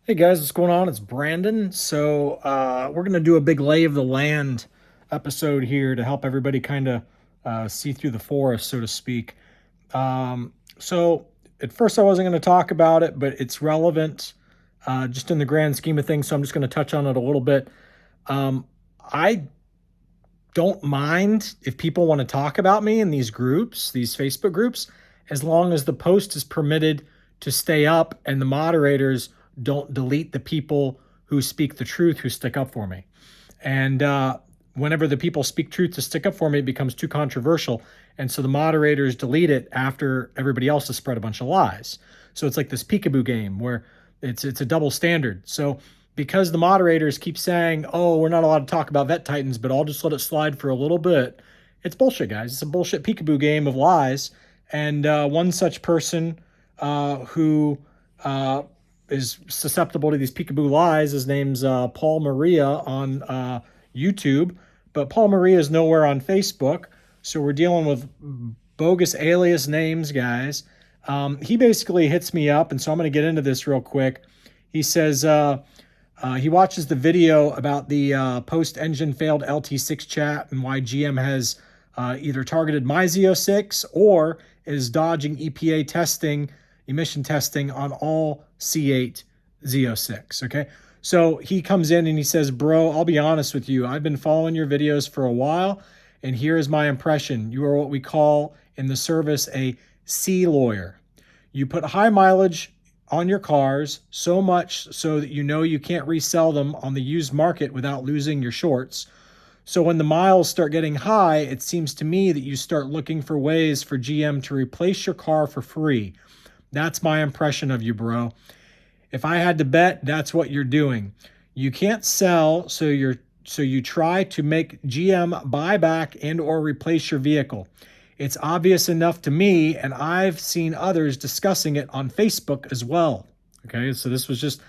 Hey guys, what's going on? It's Brandon. We're gonna do a big lay of the land episode here to help everybody kind of see through the forest, so to speak. So at first I wasn't going to talk about it, but it's relevant just in the grand scheme of things. So I'm just going to touch on it a little bit. I don't mind if people want to talk about me in these groups, these Facebook groups, as long as the post is permitted to stay up and the moderators don't delete the people who speak the truth, who stick up for me. And whenever the people speak truth to stick up for me, it becomes too controversial. And so the moderators delete it after everybody else has spread a bunch of lies. So it's like this peekaboo game where it's a double standard. So because the moderators keep saying, oh, we're not allowed to talk about vet titans, but I'll just let it slide for a little bit. It's bullshit, guys. It's a bullshit peekaboo game of lies. And one such person who is susceptible to these peekaboo lies, his name's Paul Maria on YouTube. But Paul Maria is nowhere on Facebook. So we're dealing with bogus alias names, guys. He basically hits me up, and so I'm going to get into this real quick. He says he watches the video about the post-engine failed LT6 chat and why GM has either targeted my z06 or is dodging EPA testing, emission testing on all C8 Z06, okay? So he comes in and he says, bro, I'll be honest with you. I've been following your videos for a while, and here is my impression. You are what we call in the service a C lawyer. You put high mileage on your cars, so much so that you know you can't resell them on the used market without losing your shorts. So when the miles start getting high, it seems to me that you start looking for ways for GM to replace your car for free. That's my impression of you, bro. If I had to bet, that's what you're doing. You can't sell, so you try to make GM buy back and or replace your vehicle. It's obvious enough to me, and I've seen others discussing it on Facebook as well. Okay, so this was just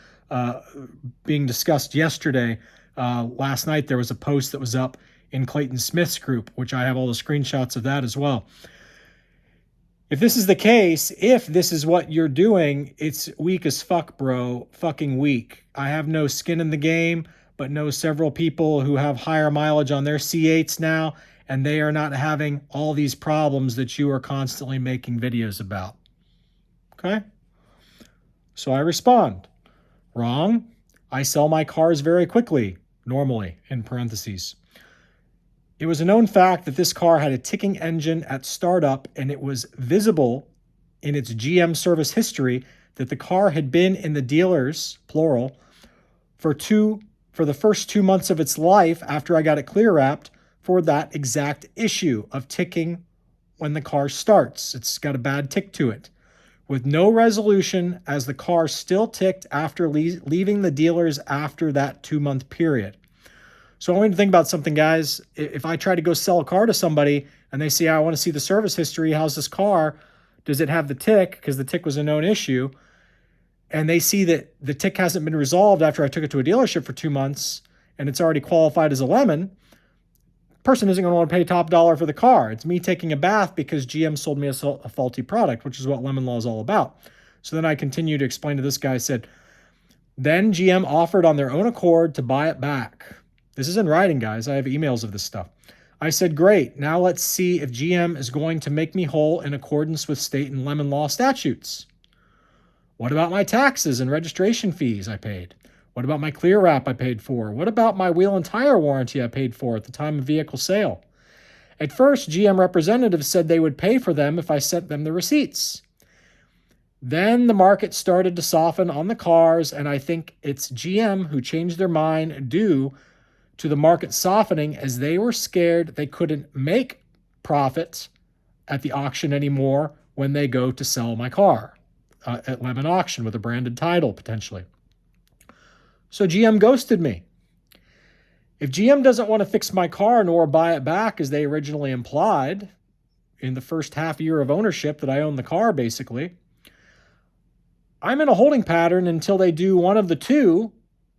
being discussed yesterday. Last night there was a post that was up in Clayton Smith's group, which I have all the screenshots of that as well. If this is the case, if this is what you're doing, it's weak as fuck, bro. Fucking weak. I have no skin in the game, but know several people who have higher mileage on their C8s now, and they are not having all these problems that you are constantly making videos about. Okay? So I respond. Wrong. I sell my cars very quickly, normally, in parentheses. It was a known fact that this car had a ticking engine at startup, and it was visible in its GM service history that the car had been in the dealers, plural, for the first 2 months of its life after I got it clear wrapped for that exact issue of ticking when the car starts. It's got a bad tick to it, with no resolution as the car still ticked after leaving the dealers after that 2-month period. So I want you to think about something, guys. If I try to go sell a car to somebody and they say, I want to see the service history, how's this car? Does it have the tick? Because the tick was a known issue. And they see that the tick hasn't been resolved after I took it to a dealership for 2 months and it's already qualified as a lemon. Person isn't going to want to pay top dollar for the car. It's me taking a bath because GM sold me a faulty product, which is what lemon law is all about. So then I continue to explain to this guy, I said, then GM offered on their own accord to buy it back. This is in writing, guys. I have emails of this stuff. I said, great. Now let's see if GM is going to make me whole in accordance with state and lemon law statutes. What about my taxes and registration fees I paid? What about my clear wrap I paid for? What about my wheel and tire warranty I paid for at the time of vehicle sale? At first, GM representatives said they would pay for them if I sent them the receipts. Then the market started to soften on the cars, and I think it's GM who changed their mind due to the market softening as they were scared they couldn't make profits at the auction anymore when they go to sell my car at Lemon Auction with a branded title, potentially. So GM ghosted me. If GM doesn't want to fix my car nor buy it back as they originally implied in the first half year of ownership that I own the car, basically, I'm in a holding pattern until they do one of the two,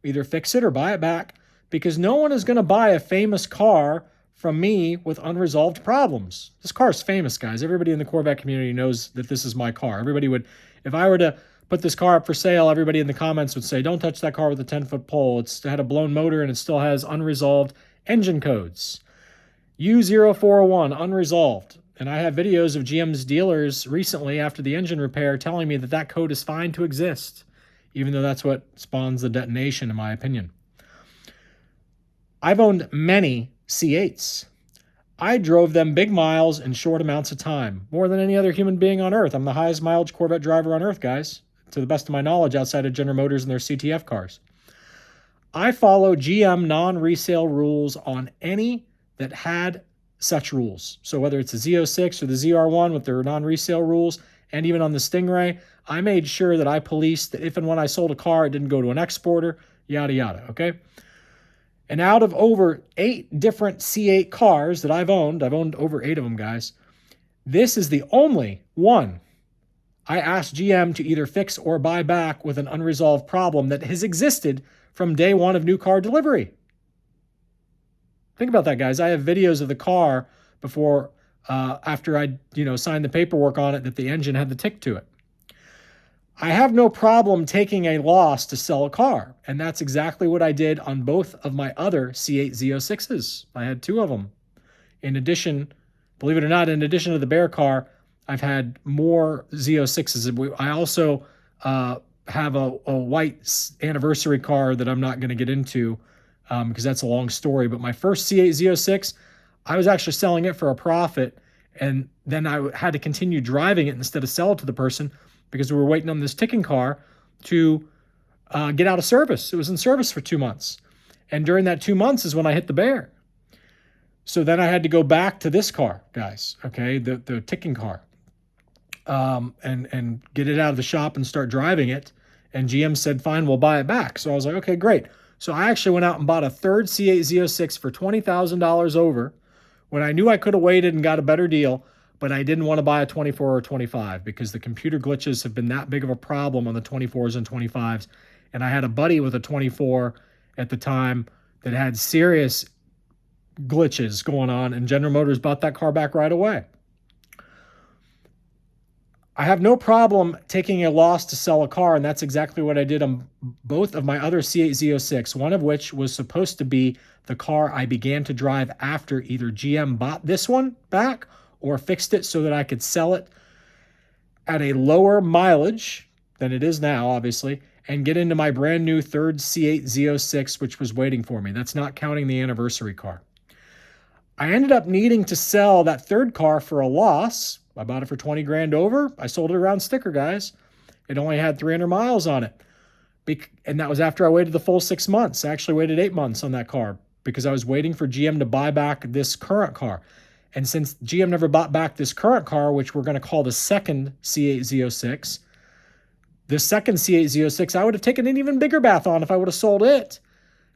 either fix it or buy it back, because no one is going to buy a famous car from me with unresolved problems. This car is famous, guys. Everybody in the Corvette community knows that this is my car. Everybody would, if I were to put this car up for sale, everybody in the comments would say, don't touch that car with a 10-foot pole. It's had a blown motor and it still has unresolved engine codes. U0401, unresolved. And I have videos of GM's dealers recently after the engine repair telling me that that code is fine to exist, even though that's what spawns the detonation, in my opinion. I've owned many C8s. I drove them big miles in short amounts of time, more than any other human being on Earth. I'm the highest mileage Corvette driver on Earth, guys, to the best of my knowledge, outside of General Motors and their CTF cars. I follow GM non-resale rules on any that had such rules. So whether it's the Z06 or the ZR1 with their non-resale rules, and even on the Stingray, I made sure that I policed that if and when I sold a car, it didn't go to an exporter, yada, yada, okay? And out of over 8 different C8 cars that I've owned over 8 of them, guys, this is the only one I asked GM to either fix or buy back with an unresolved problem that has existed from day one of new car delivery. Think about that, guys. I have videos of the car before, after I, signed the paperwork on it that the engine had the tick to it. I have no problem taking a loss to sell a car, and that's exactly what I did on both of my other C8 Z06s. I had 2 of them. In addition, believe it or not, in addition to the Bear car, I've had more Z06s. I also have a white anniversary car that I'm not going to get into because that's a long story. But my first C8 Z06, I was actually selling it for a profit, and then I had to continue driving it instead of sell it to the person because we were waiting on this ticking car to get out of service. It was in service for 2 months. And during that 2 months is when I hit the Bear. So then I had to go back to this car, guys, okay, the ticking car, and get it out of the shop and start driving it. And GM said, fine, we'll buy it back. So I was like, okay, great. So I actually went out and bought a third C8 Z06 for $20,000 over when I knew I could have waited and got a better deal, but I didn't want to buy a 24 or 25 because the computer glitches have been that big of a problem on the 24s and 25s. And I had a buddy with a 24 at the time that had serious glitches going on, and General Motors bought that car back right away. I have no problem taking a loss to sell a car, and that's exactly what I did on both of my other C8 Z06, one of which was supposed to be the car I began to drive after either GM bought this one back or fixed it so that I could sell it at a lower mileage than it is now, obviously, and get into my brand new third C8 Z06, which was waiting for me. That's not counting the anniversary car. I ended up needing to sell that third car for a loss. I bought it for 20 grand over. I sold it around sticker, guys. It only had 300 miles on it. And that was after I waited the full 6 months. I actually waited 8 months on that car because I was waiting for GM to buy back this current car. And since GM never bought back this current car, which we're going to call the second C8 Z06, the second C8 Z06, I would have taken an even bigger bath on if I would have sold it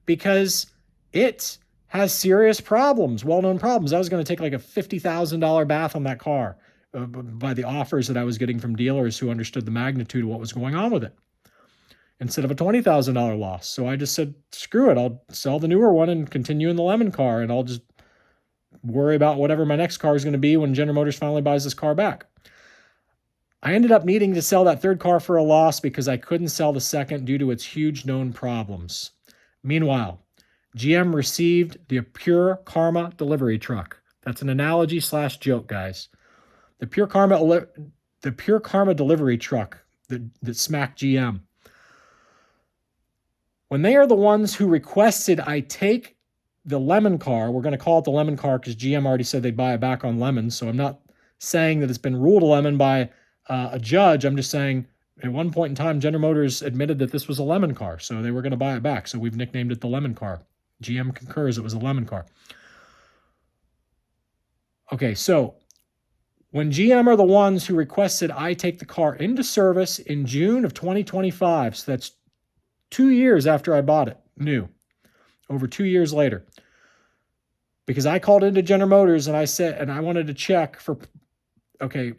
because it has serious problems, well-known problems. I was going to take like a $50,000 bath on that car by the offers that I was getting from dealers who understood the magnitude of what was going on with it, instead of a $20,000 loss. So I just said, screw it. I'll sell the newer one and continue in the lemon car, and I'll just worry about whatever my next car is going to be when General Motors finally buys this car back. I ended up needing to sell that third car for a loss because I couldn't sell the second due to its huge known problems. Meanwhile, GM received the Pure Karma delivery truck. That's an analogy / joke, guys. The Pure Karma delivery truck that smacked GM. When they are the ones who requested I take the lemon car, we're going to call it the lemon car because GM already said they'd buy it back on lemon. So I'm not saying that it's been ruled a lemon by a judge. I'm just saying at one point in time, General Motors admitted that this was a lemon car. So they were going to buy it back. So we've nicknamed it the lemon car. GM concurs it was a lemon car. Okay, so when GM are the ones who requested I take the car into service in June of 2025, so that's 2 years after I bought it, new, over 2 years later, because I called into General Motors and I said, and I wanted to check for, okay,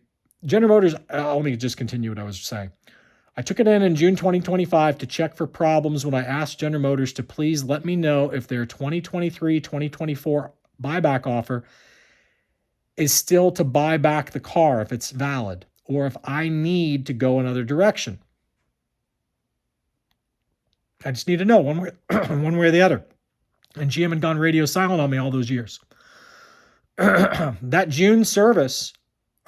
General Motors, let me just continue what I was saying. I took it in June 2025 to check for problems when I asked General Motors to please let me know if their 2023-2024 buyback offer is still to buy back the car if it's valid, or if I need to go another direction. I just need to know one way, one way or the other. And GM had gone radio silent on me all those years. That June service,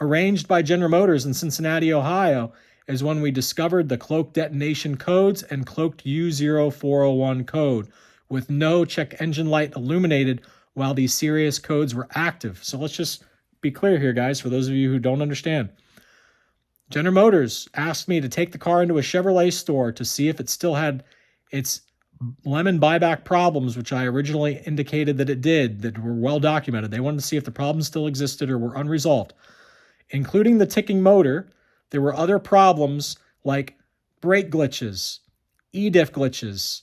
arranged by General Motors in Cincinnati, Ohio, is when we discovered the cloaked detonation codes and cloaked U0401 code with no check engine light illuminated while these serious codes were active. So let's just be clear here, guys, for those of you who don't understand. General Motors asked me to take the car into a Chevrolet store to see if it still had its lemon buyback problems, which I originally indicated that it did, that were well documented. They wanted to see if the problems still existed or were unresolved. Including the ticking motor, there were other problems like brake glitches, e-diff glitches,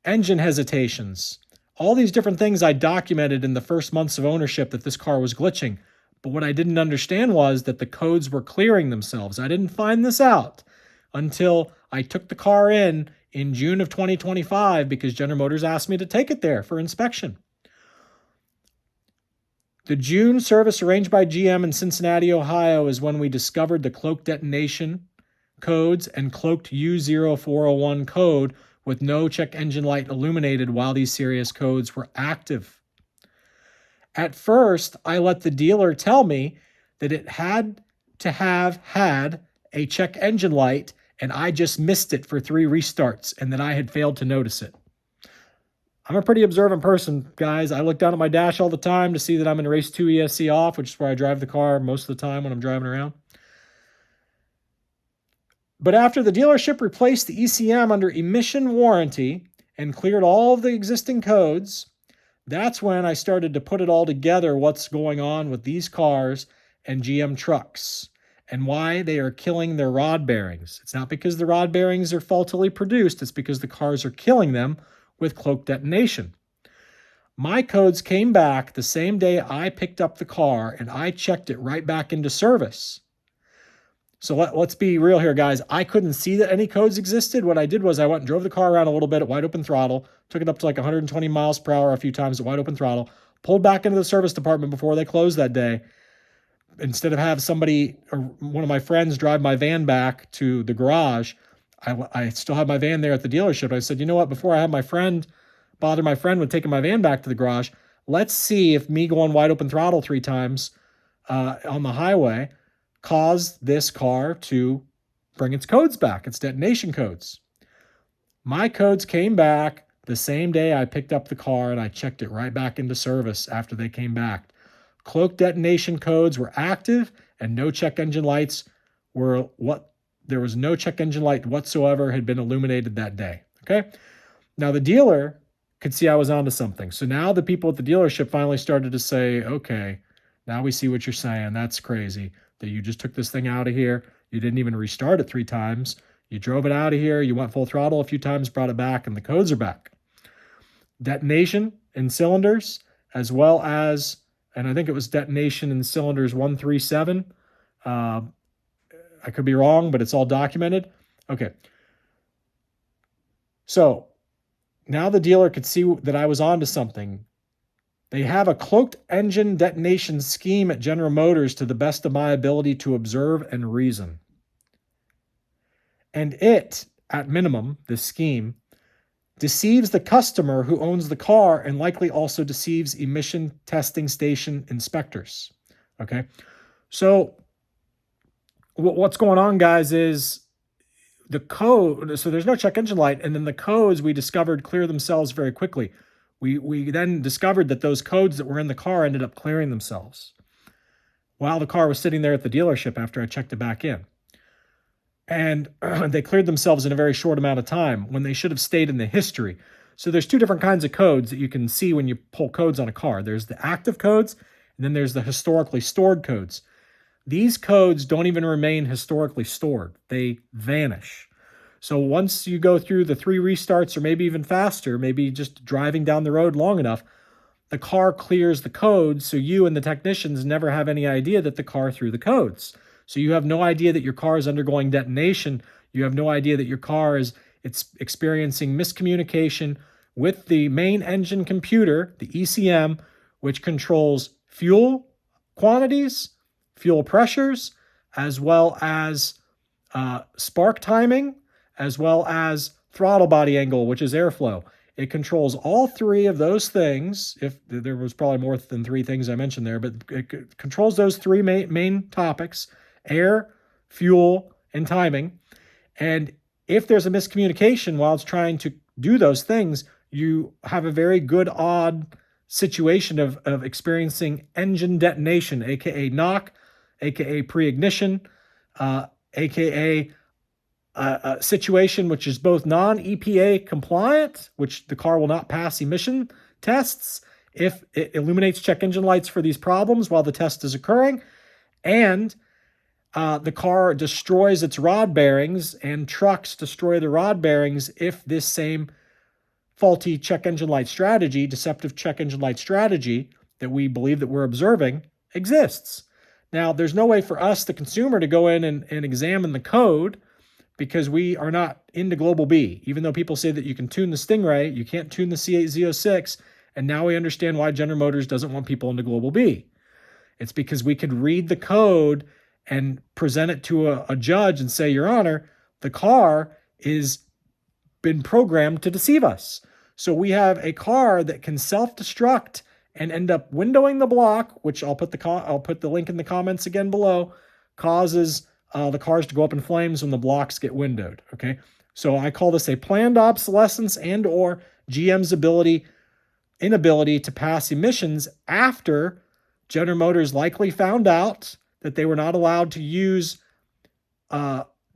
engine hesitations, all these different things I documented in the first months of ownership that this car was glitching. But what I didn't understand was that the codes were clearing themselves. I didn't find this out until I took the car in June of 2025 because General Motors asked me to take it there for inspection. The June service arranged by GM in Cincinnati, Ohio is when we discovered the cloaked detonation codes and cloaked U0401 code with no check engine light illuminated while these serious codes were active. At first, I let the dealer tell me that it had to have had a check engine light and I just missed it for 3 restarts and that I had failed to notice it. I'm a pretty observant person, guys. I look down at my dash all the time to see that I'm in race 2 ESC off, which is where I drive the car most of the time when I'm driving around. But after the dealership replaced the ECM under emission warranty and cleared all of the existing codes, that's when I started to put it all together, what's going on with these cars and GM trucks and why they are killing their rod bearings. It's not because the rod bearings are faultily produced. It's because the cars are killing them with cloaked detonation. My codes came back the same day I picked up the car and I checked it right back into service. So let's be real here, guys. I couldn't see that any codes existed. What I did was I went and drove the car around a little bit at wide open throttle, took it up to like 120 miles per hour a few times at wide open throttle, pulled back into the service department before they closed that day. Instead of have somebody or one of my friends drive my van back to the garage, I still had my van there at the dealership. I said, you know what, before I have my friend bother my friend with taking my van back to the garage, let's see if me going wide open throttle 3 times on the highway caused this car to bring its codes back, its detonation codes. My codes came back the same day I picked up the car and I checked it right back into service after they came back. Cloaked detonation codes were active and no check engine lights were there was no check engine light whatsoever had been illuminated that day. Okay. Now the dealer could see I was onto something. So now the people at the dealership finally started to say, okay, now we see what you're saying. That's crazy that you just took this thing out of here. You didn't even restart it 3 times. You drove it out of here. You went full throttle a few times, brought it back, and the codes are back. Detonation in cylinders, as well as, and I think it was detonation in cylinders 137. I could be wrong, but it's all documented. Okay. So now the dealer could see that I was onto something. They have a cloaked engine detonation scheme at General Motors to the best of my ability to observe and reason. And it, at minimum, this scheme, deceives the customer who owns the car and likely also deceives emission testing station inspectors. Okay? So what's going on, guys, is the code, so there's no check engine light, and then the codes we discovered clear themselves very quickly. We then discovered that those codes that were in the car ended up clearing themselves while the car was sitting there at the dealership after I checked it back in. And they cleared themselves in a very short amount of time when they should have stayed in the history. So there's 2 different kinds of codes that you can see when you pull codes on a car. There's the active codes, and then there's the historically stored codes. These codes don't even remain historically stored. They vanish. So once you go through the 3 restarts or maybe even faster, maybe just driving down the road long enough, the car clears the codes so you and the technicians never have any idea that the car threw the codes. So you have no idea that your car is undergoing detonation. You have no idea that your car it's experiencing miscommunication with the main engine computer, the ECM, which controls fuel quantities, fuel pressures, as well as spark timing, as well as throttle body angle, which is airflow. It controls all three of those things. If there was probably more than three things I mentioned there, but it controls those three main topics: air, fuel, and timing. And if there's a miscommunication while it's trying to do those things, you have a very good odd situation of experiencing engine detonation, aka knock, aka pre-ignition, aka a situation which is both non-EPA compliant, which the car will not pass emission tests if it illuminates check engine lights for these problems while the test is occurring, and the car destroys its rod bearings, and trucks destroy the rod bearings if this same faulty check engine light strategy, deceptive check engine light strategy that we believe that we're observing exists. Now, there's no way for us, the consumer, to go in and examine the code because we are not into Global B. Even though people say that you can tune the Stingray, you can't tune the C8 Z06, and now we understand why General Motors doesn't want people into Global B. It's because we could read the code and present it to a judge and say, Your Honor, the car is been programmed to deceive us. So we have a car that can self-destruct and end up windowing the block, which I'll put the link in the comments again below, causes the cars to go up in flames when the blocks get windowed. Okay, so I call this a planned obsolescence and or GM's inability to pass emissions after General Motors likely found out that they were not allowed to use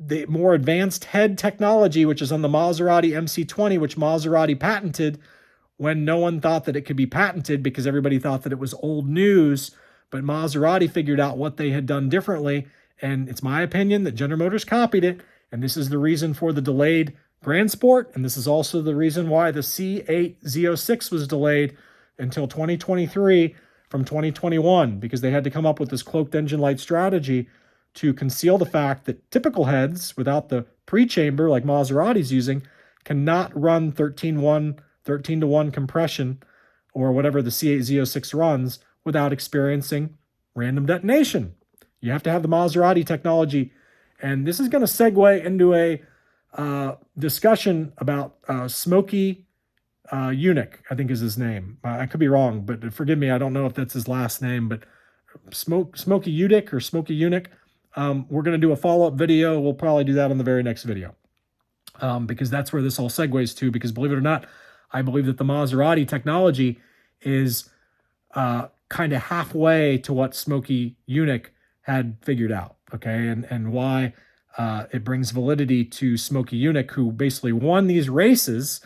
the more advanced head technology, which is on the Maserati MC20, which Maserati patented when no one thought that it could be patented because everybody thought that it was old news. But Maserati figured out what they had done differently. And it's my opinion that General Motors copied it. And this is the reason for the delayed Grand Sport. And this is also the reason why the C8 Z06 was delayed until 2023 from 2021, because they had to come up with this cloaked engine light strategy to conceal the fact that typical heads without the pre-chamber like Maserati's using cannot run 13-to-1 compression or whatever the C8 Z06 runs without experiencing random detonation. You have to have the Maserati technology. And this is going to segue into a discussion about Smokey Yunick, I think is his name. I could be wrong, but forgive me. I don't know if that's his last name, but Smokey Yunick or Smokey Yunick. We're going to do a follow-up video. We'll probably do that on the very next video because that's where this all segues to, because believe it or not, I believe that the Maserati technology is kind of halfway to what Smokey Yunick had figured out, okay? And why it brings validity to Smokey Yunick, who basically won these races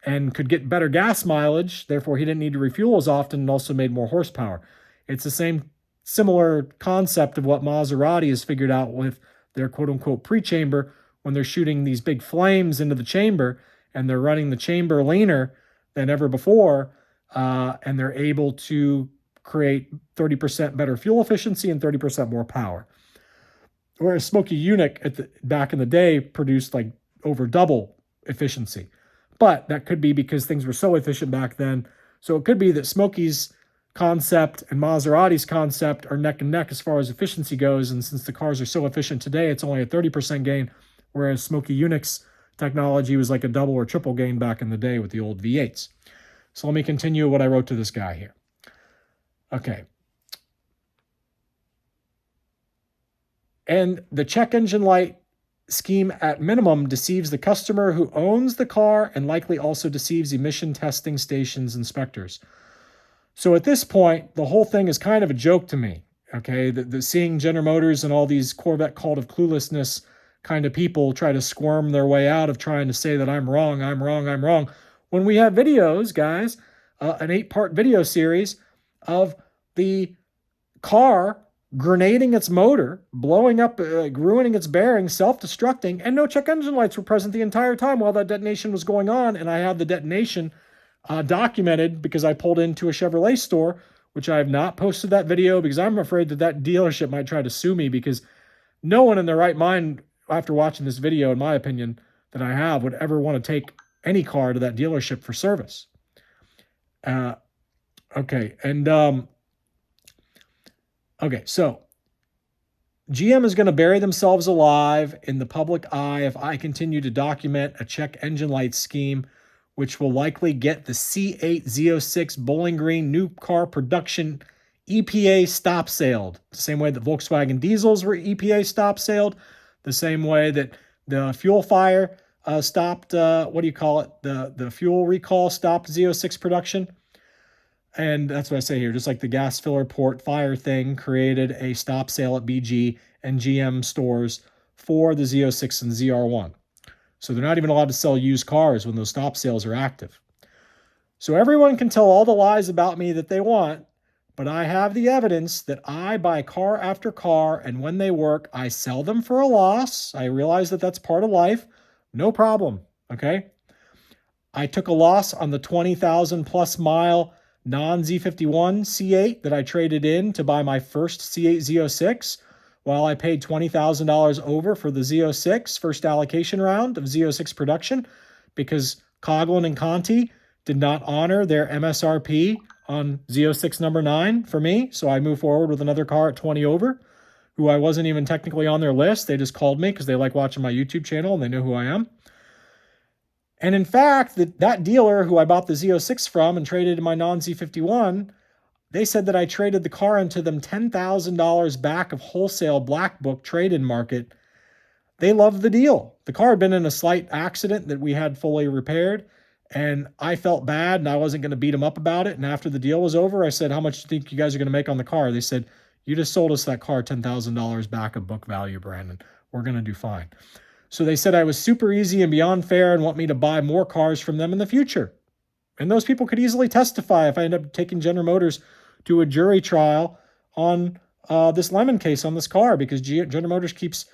and could get better gas mileage, therefore he didn't need to refuel as often and also made more horsepower. It's the same similar concept of what Maserati has figured out with their quote-unquote pre-chamber when they're shooting these big flames into the chamber and they're running the chamber leaner than ever before, and they're able to create 30% better fuel efficiency and 30% more power. Whereas Smokey Yunick back in the day produced like over double efficiency. But that could be because things were so efficient back then. So it could be that Smokey's concept and Maserati's concept are neck and neck as far as efficiency goes. And since the cars are so efficient today, it's only a 30% gain, whereas Smokey Yunick's technology was like a double or triple gain back in the day with the old V8s. So let me continue what I wrote to this guy here. Okay. And the check engine light scheme at minimum deceives the customer who owns the car and likely also deceives emission testing stations inspectors. So at this point, the whole thing is kind of a joke to me, okay? The seeing General Motors and all these Corvette cult of cluelessness kind of people try to squirm their way out of trying to say that I'm wrong. When we have videos, guys, an 8-part video series of the car grenading its motor, blowing up, ruining its bearings, self-destructing, and no check engine lights were present the entire time while that detonation was going on. And I have the detonation documented because I pulled into a Chevrolet store, which I have not posted that video because I'm afraid that that dealership might try to sue me, because no one in their right mind, after watching this video, in my opinion, that I have, would ever want to take any car to that dealership for service. Okay, and okay, so GM is going to bury themselves alive in the public eye if I continue to document a check engine light scheme, which will likely get the C8 Z06 Bowling Green new car production EPA stop sailed. The same way that Volkswagen diesels were EPA stop sailed, the same way that the fuel fire stopped, the fuel recall stopped Z06 production. And that's what I say here. Just like the gas filler port fire thing created a stop sale at BG and GM stores for the Z06 and ZR1. So they're not even allowed to sell used cars when those stop sales are active. So everyone can tell all the lies about me that they want, but I have the evidence that I buy car after car, and when they work, I sell them for a loss. I realize that that's part of life. No problem, okay? I took a loss on the 20,000 plus mile non-Z51 C8 that I traded in to buy my first C8 Z06, while I paid $20,000 over for the Z06 first allocation round of Z06 production because Coughlin and Conti did not honor their MSRP on Z06 number 9 for me. So I moved forward with another car at 20 over, who I wasn't even technically on their list. They just called me because they like watching my YouTube channel and they know who I am. And in fact, that dealer who I bought the Z06 from and traded in my non-Z51, they said that I traded the car into them $10,000 back of wholesale black book trade-in market. They loved the deal. The car had been in a slight accident that we had fully repaired, and I felt bad, and I wasn't going to beat them up about it. And after the deal was over, I said, how much do you think you guys are going to make on the car? They said, you just sold us that car $10,000 back of book value, Brandon. We're going to do fine. So they said I was super easy and beyond fair and want me to buy more cars from them in the future. And those people could easily testify if I end up taking General Motors to a jury trial on this lemon case on this car, because General Motors keeps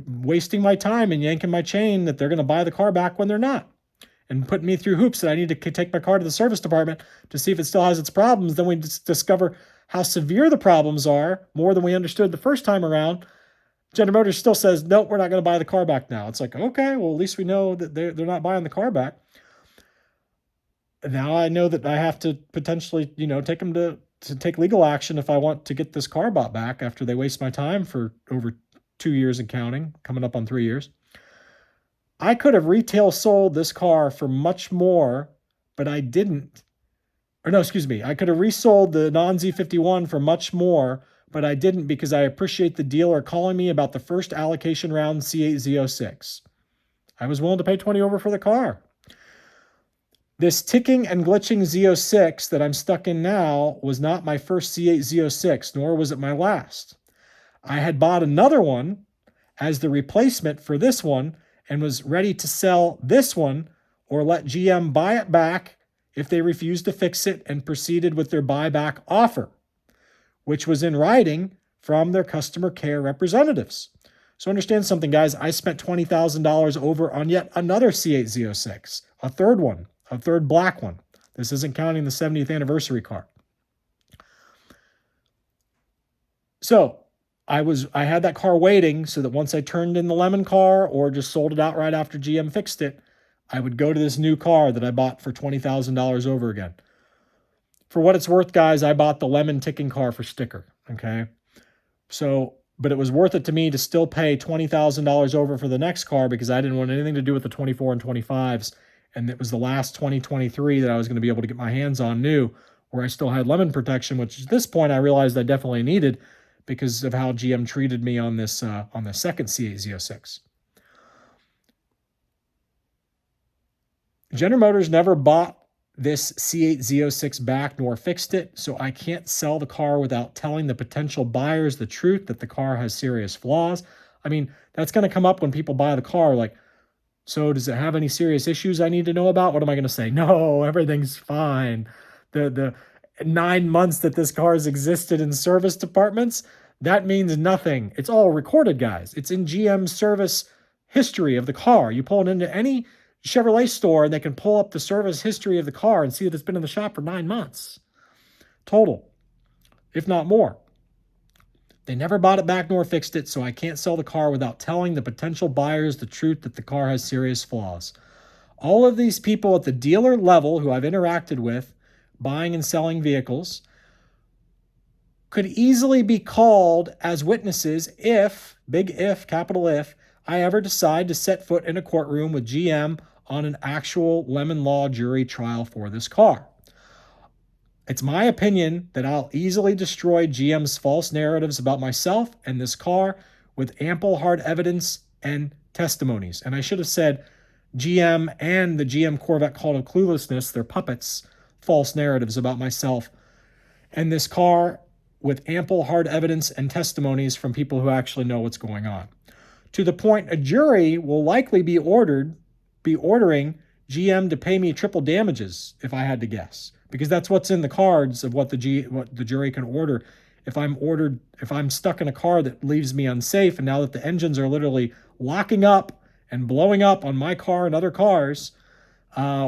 wasting my time and yanking my chain that they're going to buy the car back when they're not, and putting me through hoops that I need to take my car to the service department to see if it still has its problems. Then we discover how severe the problems are, more than we understood the first time around. General Motors still says, nope, we're not going to buy the car back now. It's like, okay, well, at least we know that they're not buying the car back. Now I know that I have to potentially, take them to take legal action if I want to get this car bought back after they waste my time for over 2 years and counting, coming up on 3 years. I could have retail sold this car for much more, but I didn't. I could have resold the non-Z51 for much more, but I didn't because I appreciate the dealer calling me about the first allocation round C8 Z06. I was willing to pay 20 over for the car. This ticking and glitching Z06 that I'm stuck in now was not my first C8 Z06, nor was it my last. I had bought another one as the replacement for this one and was ready to sell this one or let GM buy it back if they refused to fix it, and proceeded with their buyback offer, which was in writing from their customer care representatives. So understand something, guys. I spent $20,000 over on yet another C8 Z06, a third black one. This isn't counting the 70th anniversary car. So I had that car waiting so that once I turned in the lemon car or just sold it outright after GM fixed it, I would go to this new car that I bought for $20,000 over again. For what it's worth, guys, I bought the lemon ticking car for sticker, okay? So, but it was worth it to me to still pay $20,000 over for the next car because I didn't want anything to do with the 24 and 25s, and it was the last 2023 that I was going to be able to get my hands on new, where I still had lemon protection, which at this point I realized I definitely needed because of how GM treated me on the second C8 Z06. General Motors never bought this C8 Z06 back nor fixed it, so I can't sell the car without telling the potential buyers the truth that the car has serious flaws. I mean, that's going to come up when people buy the car, like, so does it have any serious issues I need to know about? What am I going to say? No, everything's fine. The 9 months that this car has existed in service departments, that means nothing. It's all recorded, guys. It's in GM service history of the car. You pull it into any Chevrolet store and they can pull up the service history of the car and see that it's been in the shop for 9 months total, if not more. They never bought it back nor fixed it, so I can't sell the car without telling the potential buyers the truth that the car has serious flaws. All of these people at the dealer level who I've interacted with, buying and selling vehicles, could easily be called as witnesses if, big if, capital if, I ever decide to set foot in a courtroom with GM on an actual lemon law jury trial for this car. It's my opinion that I'll easily destroy GM's false narratives about myself and this car with ample hard evidence and testimonies. And I should have said GM and the GM Corvette Cult of Cluelessness, their puppets, false narratives about myself and this car with ample hard evidence and testimonies from people who actually know what's going on. To the point a jury will likely be ordering GM to pay me triple damages, if I had to guess, because that's what's in the cards of what the jury can order. If I'm stuck in a car that leaves me unsafe, and now that the engines are literally locking up and blowing up on my car and other cars,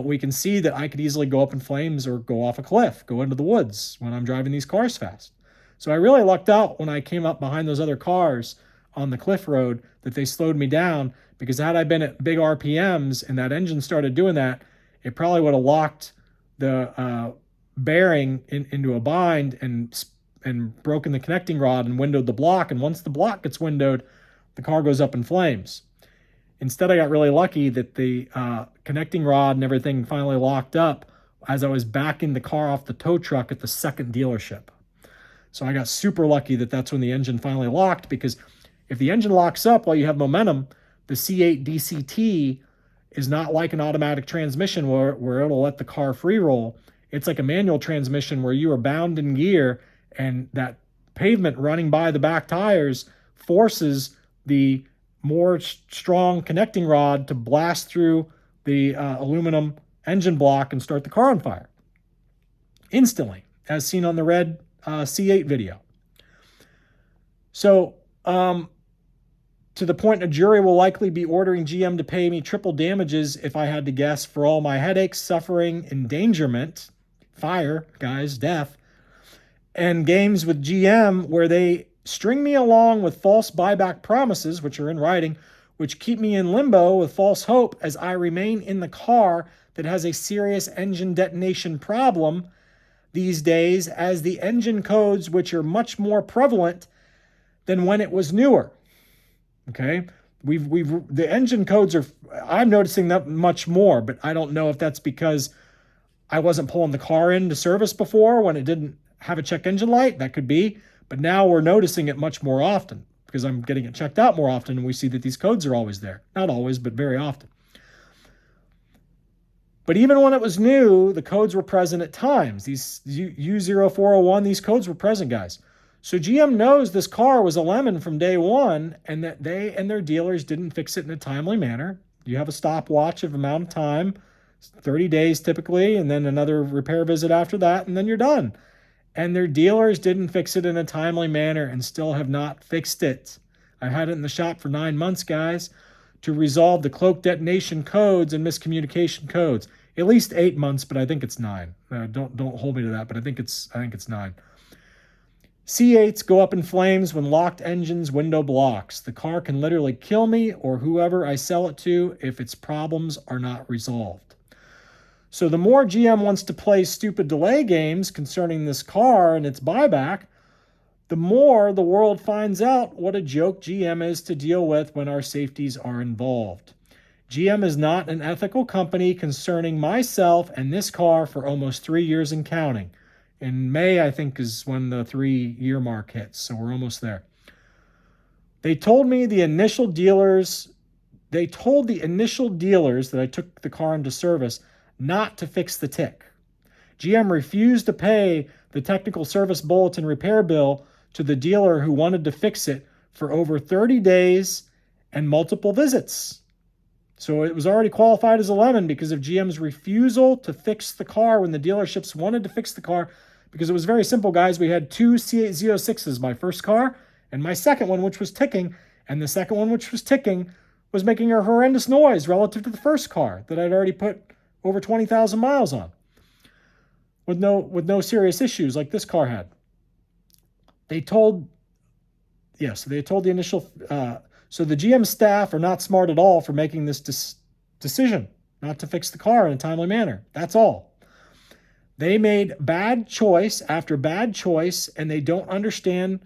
we can see that I could easily go up in flames or go off a cliff, go into the woods when I'm driving these cars fast. So I really lucked out when I came up behind those other cars on the cliff road that they slowed me down, because had I been at big RPMs and that engine started doing that, it probably would have locked the bearing into a bind and broken the connecting rod and windowed the block. And once the block gets windowed, the car goes up in flames. Instead, I got really lucky that the connecting rod and everything finally locked up as I was backing the car off the tow truck at the second dealership. So I got super lucky that that's when the engine finally locked, because if the engine locks up while you have momentum, the C8 DCT is not like an automatic transmission where it'll let the car free roll. It's like a manual transmission where you are bound in gear, and that pavement running by the back tires forces the more strong connecting rod to blast through the aluminum engine block and start the car on fire instantly, as seen on the red C8 video. So, to the point a jury will likely be ordering GM to pay me triple damages, if I had to guess, for all my headaches, suffering, endangerment, fire, guys, death, and games with GM where they string me along with false buyback promises, which are in writing, which keep me in limbo with false hope as I remain in the car that has a serious engine detonation problem these days, as the engine codes, which are much more prevalent than when it was newer. Okay, the engine codes are, I'm noticing that much more, but I don't know if that's because I wasn't pulling the car into service before when it didn't have a check engine light. That could be, but now we're noticing it much more often because I'm getting it checked out more often, and we see that these codes are always there. Not always, but very often. But even when it was new, the codes were present at times. These U0401, these codes were present, guys. So GM knows this car was a lemon from day one, and that they and their dealers didn't fix it in a timely manner. You have a stopwatch of amount of time, 30 days typically, and then another repair visit after that, and then you're done. And their dealers didn't fix it in a timely manner and still have not fixed it. I've had it in the shop for 9 months, guys, to resolve the cloaked detonation codes and miscommunication codes. At least 8 months, but I think it's 9. Don't hold me to that, but I think it's 9. C8s go up in flames when locked engines window blocks. The car can literally kill me or whoever I sell it to if its problems are not resolved. So the more GM wants to play stupid delay games concerning this car and its buyback, the more the world finds out what a joke GM is to deal with when our safeties are involved. GM is not an ethical company concerning myself and this car for almost 3 years and counting. In May, I think, is when the 3-year mark hits, so we're almost there. They told the initial dealers that I took the car into service not to fix the tick. GM refused to pay the technical service bulletin repair bill to the dealer who wanted to fix it for over 30 days and multiple visits. So it was already qualified as a lemon because of GM's refusal to fix the car when the dealerships wanted to fix the car, because it was very simple, guys. We had 2 C8 z06s, my first car and my second one, which was ticking, and the second one, which was ticking, was making a horrendous noise relative to the first car that I'd already put over 20,000 miles on with no serious issues like this car had. They told the initial... So the GM staff are not smart at all for making this decision not to fix the car in a timely manner. That's all. They made bad choice after bad choice, and they don't understand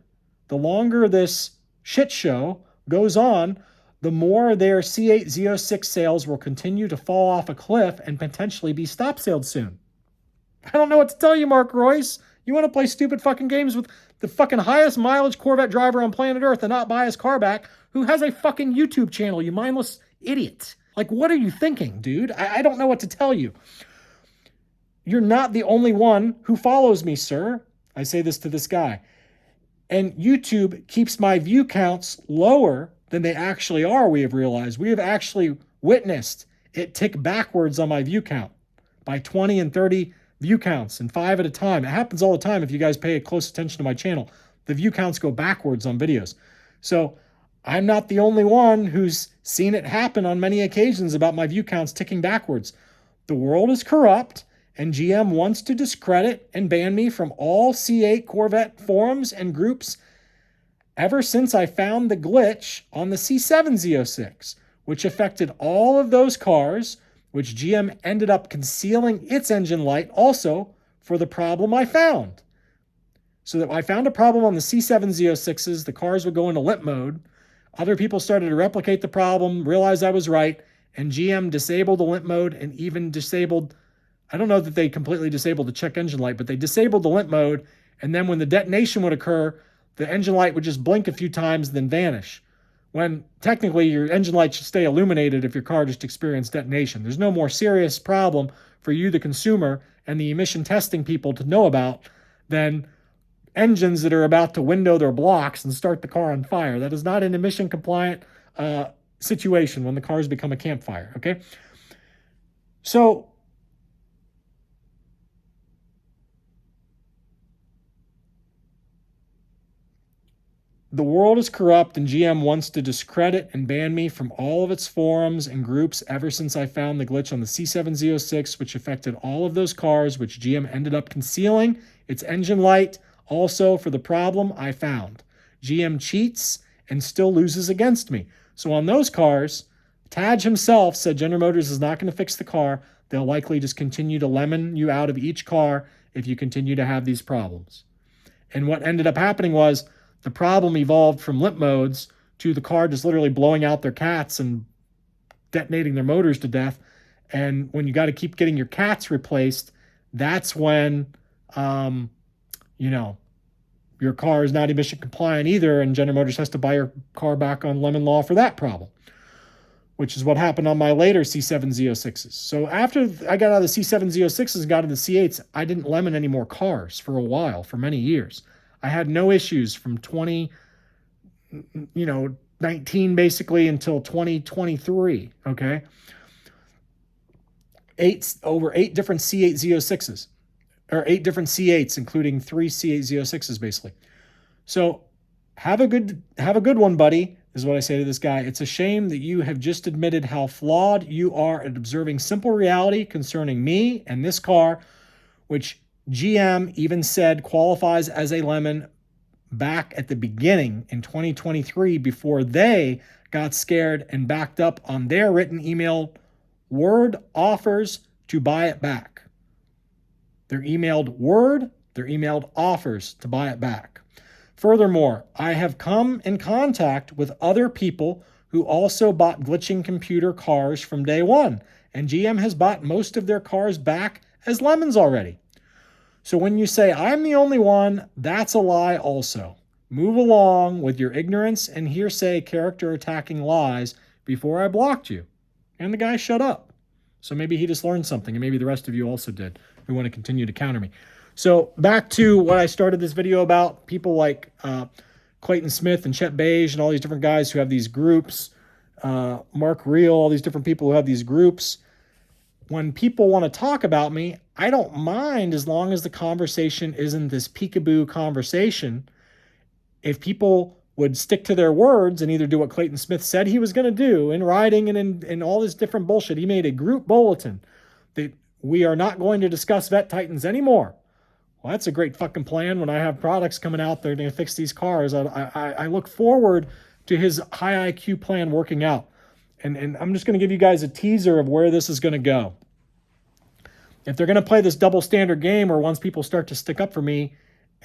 the longer this shit show goes on, the more their C8 Z06 sales will continue to fall off a cliff and potentially be stop sailed soon. I don't know what to tell you, Mark Royce. You want to play stupid fucking games with the fucking highest mileage Corvette driver on planet Earth and not buy his car back, who has a fucking YouTube channel, you mindless idiot. Like, what are you thinking, dude? I don't know what to tell you. You're not the only one who follows me, sir. I say this to this guy. And YouTube keeps my view counts lower than they actually are, we have realized. We have actually witnessed it tick backwards on my view count by 20 and 30 view counts and 5 at a time. It happens all the time if you guys pay close attention to my channel. The view counts go backwards on videos. So I'm not the only one who's seen it happen on many occasions about my view counts ticking backwards. The world is corrupt, and GM wants to discredit and ban me from all C8 Corvette forums and groups ever since I found the glitch on the C7 Z06, which affected all of those cars, which GM ended up concealing its engine light also for the problem I found. So that I found a problem on the C7 Z06s, the cars would go into limp mode. Other people started to replicate the problem, realized I was right, and GM disabled the limp mode and even disabled, I don't know that they completely disabled the check engine light, but they disabled the limp mode, and then when the detonation would occur, the engine light would just blink a few times and then vanish. When technically your engine light should stay illuminated if your car just experienced detonation. There's no more serious problem for you, the consumer, and the emission testing people to know about than engines that are about to window their blocks and start the car on fire. That is not an emission compliant situation when the cars become a campfire, okay? So the world is corrupt, and GM wants to discredit and ban me from all of its forums and groups ever since I found the glitch on the C7 Z06, which affected all of those cars, which GM ended up concealing its engine light also for the problem I found. GM cheats and still loses against me. So on those cars, Taj himself said General Motors is not going to fix the car. They'll likely just continue to lemon you out of each car if you continue to have these problems. And what ended up happening was the problem evolved from limp modes to the car just literally blowing out their cats and detonating their motors to death. And when you got to keep getting your cats replaced, that's when, your car is not emission compliant either, and General Motors has to buy your car back on lemon law for that problem, which is what happened on my later C7 Z06s. So after I got out of the C7 Z06s and got into the C8s, I didn't lemon any more cars for a while, for many years. I had no issues from 2019 basically until 2023, okay? Over 8 different C8 Z06s, or 8 different C8s, including 3 C8 Z06s basically. So have a good one, buddy, is what I say to this guy. It's a shame that you have just admitted how flawed you are at observing simple reality concerning me and this car, which GM even said qualifies as a lemon back at the beginning in 2023 before they got scared and backed up on their written email word offers to buy it back. They're emailed word, they're emailed offers to buy it back. Furthermore, I have come in contact with other people who also bought glitching computer cars from day one, and GM has bought most of their cars back as lemons already. So when you say I'm the only one, that's a lie also. Move along with your ignorance and hearsay character attacking lies before I blocked you. And the guy shut up. So maybe he just learned something, and maybe the rest of you also did who want to continue to counter me. So back to what I started this video about, people like Clayton Smith and Chet Beige and all these different guys who have these groups, Mark Reel, all these different people who have these groups. When people want to talk about me, I don't mind as long as the conversation isn't this peekaboo conversation. If people would stick to their words and either do what Clayton Smith said he was going to do in writing and in all this different bullshit, he made a group bulletin that we are not going to discuss Vet Titans anymore. Well, that's a great fucking plan. When I have products coming out there to fix these cars, I look forward to his high IQ plan working out. And I'm just going to give you guys a teaser of where this is going to go. if they're going to play this double standard game where once people start to stick up for me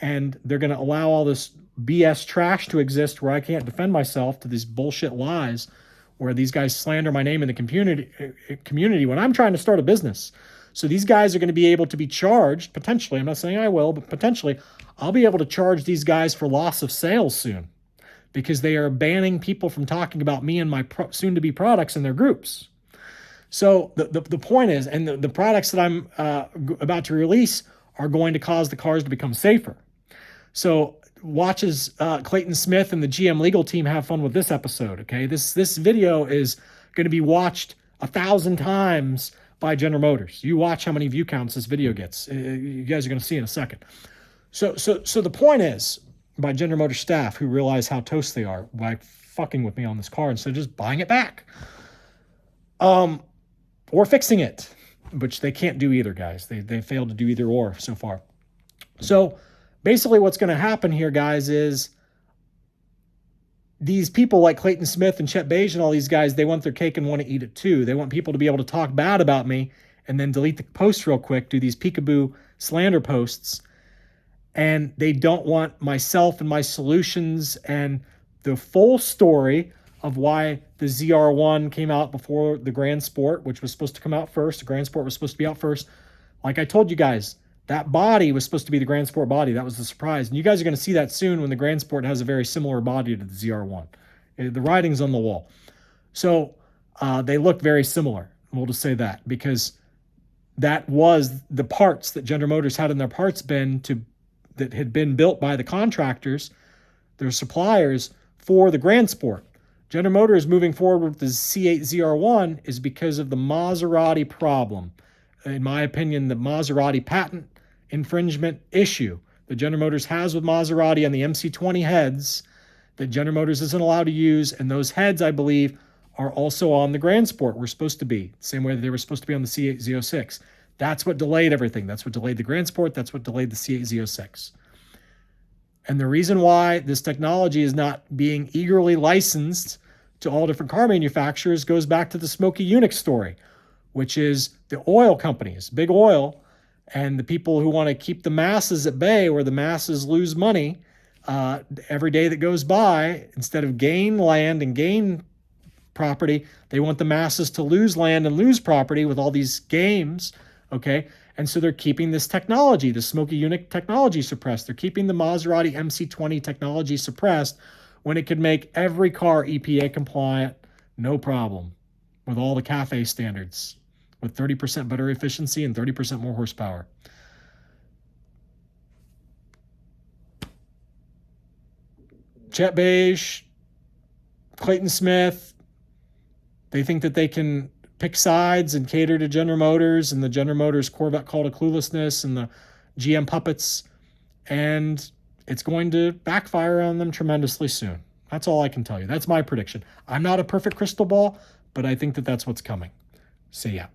and they're going to allow all this BS trash to exist where I can't defend myself to these bullshit lies where these guys slander my name in the community when I'm trying to start a business. So these guys are going to be able to be charged, potentially, I'm not saying I will, but potentially, I'll be able to charge these guys for loss of sales soon because they are banning people from talking about me and my soon-to-be products in their groups. So the point is, and the products that I'm about to release are going to cause the cars to become safer. So watch as Clayton Smith and the GM legal team have fun with this episode, okay? This video is going to be watched 1,000 times by General Motors. You watch how many view counts this video gets. You guys are going to see in a second. So the point is, by General Motors staff who realize how toast they are by fucking with me on this car instead of just buying it back. Or fixing it, which they can't do either, guys. They failed to do either or so far. So basically what's going to happen here, guys, is these people like Clayton Smith and Chet Beige and all these guys, they want their cake and want to eat it too. They want people to be able to talk bad about me and then delete the post real quick, do these peekaboo slander posts. And they don't want myself and my solutions and the full story of why the ZR1 came out before the Grand Sport, which was supposed to come out first. The Grand Sport was supposed to be out first. Like I told you guys, that body was supposed to be the Grand Sport body. That was the surprise. And you guys are going to see that soon when the Grand Sport has a very similar body to the ZR1. The writing's on the wall. So they look very similar. We'll just say that because that was the parts that General Motors had in their parts bin that had been built by the contractors, their suppliers, for the Grand Sport. General Motors moving forward with the C8 ZR1 is because of the Maserati problem. In my opinion, the Maserati patent infringement issue that General Motors has with Maserati on the MC20 heads that General Motors isn't allowed to use. And those heads, I believe, are also on the Grand Sport. We're supposed to be. Same way that they were supposed to be on the C8 z06. That's what delayed everything. That's what delayed the Grand Sport. That's what delayed the C8 z06. And the reason why this technology is not being eagerly licensed to all different car manufacturers goes back to the Smokey Yunick story, which is the oil companies, big oil, and the people who want to keep the masses at bay where the masses lose money every day that goes by. Instead of gain land and gain property, they want the masses to lose land and lose property with all these games, okay? And so they're keeping this technology, the Smokey Yunick technology suppressed. They're keeping the Maserati MC20 technology suppressed when it could make every car EPA compliant, no problem, with all the CAFE standards, with 30% better efficiency and 30% more horsepower. Chet Beige, Clayton Smith, they think that they can pick sides and cater to General Motors and the General Motors Corvette call to cluelessness and the GM puppets, and it's going to backfire on them tremendously soon. That's all I can tell you. That's my prediction. I'm not a perfect crystal ball, but I think that that's what's coming. See ya.